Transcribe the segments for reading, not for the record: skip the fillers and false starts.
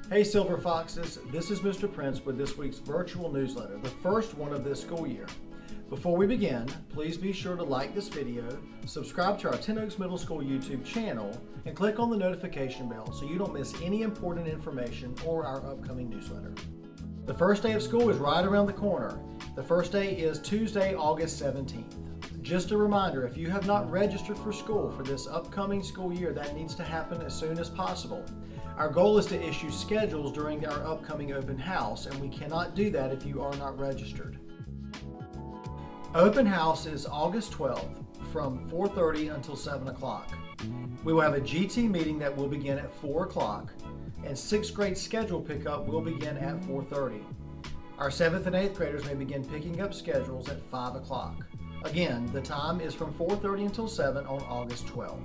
Hey Silver Foxes, this is Mr. Prince with this week's virtual newsletter, the first one of this school year. Before we begin, please be sure to like this video, subscribe to our Ten Oaks Middle School YouTube channel, and click on the notification bell so you don't miss any important information or our upcoming newsletter. The first day of school is right around the corner. The first day is Tuesday, August 17th. Just a reminder, if you have not registered for school for this upcoming school year, that needs to happen as soon as possible. Our goal is to issue schedules during our upcoming open house, and we cannot do that if you are not registered. Open house is August 12th from 4:30 until 7 o'clock. We will have a GT meeting that will begin at 4 o'clock, and 6th grade schedule pickup will begin at 4:30. Our 7th and 8th graders may begin picking up schedules at 5 o'clock. Again, the time is from 4:30 until 7 on August 12th.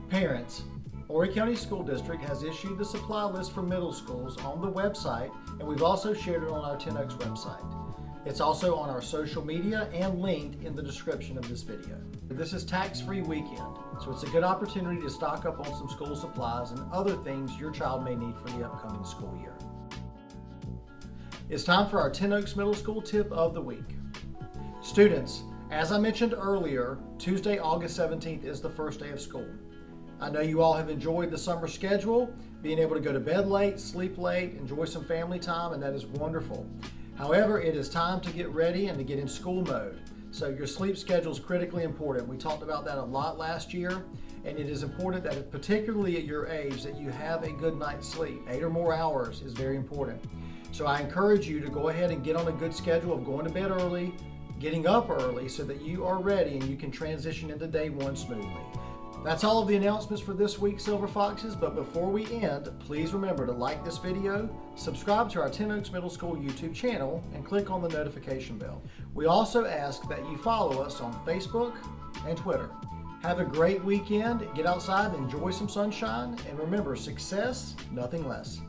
Parents, Horry County School District has issued the supply list for middle schools on the website, and we've also shared it on our Ten Oaks website. It's also on our social media and linked in the description of this video. This is tax-free weekend, so it's a good opportunity to stock up on some school supplies and other things your child may need for the upcoming school year. It's time for our Ten Oaks Middle School tip of the week. Students, as I mentioned earlier, Tuesday, August 17th is the first day of school. I know you all have enjoyed the summer schedule, being able to go to bed late, sleep late, enjoy some family time, and that is wonderful. However, it is time to get ready and to get in school mode. So your sleep schedule is critically important. We talked about that a lot last year, and it is important that, particularly at your age, that you have a good night's sleep. 8 or more hours is very important. So I encourage you to go ahead and get on a good schedule of going to bed early, getting up early so that you are ready and you can transition into day one smoothly. That's all of the announcements for this week, Silver Foxes, but before we end, please remember to like this video, subscribe to our Ten Oaks Middle School YouTube channel, and click on the notification bell. We also ask that you follow us on Facebook and Twitter. Have a great weekend, get outside, enjoy some sunshine, and remember, success, nothing less.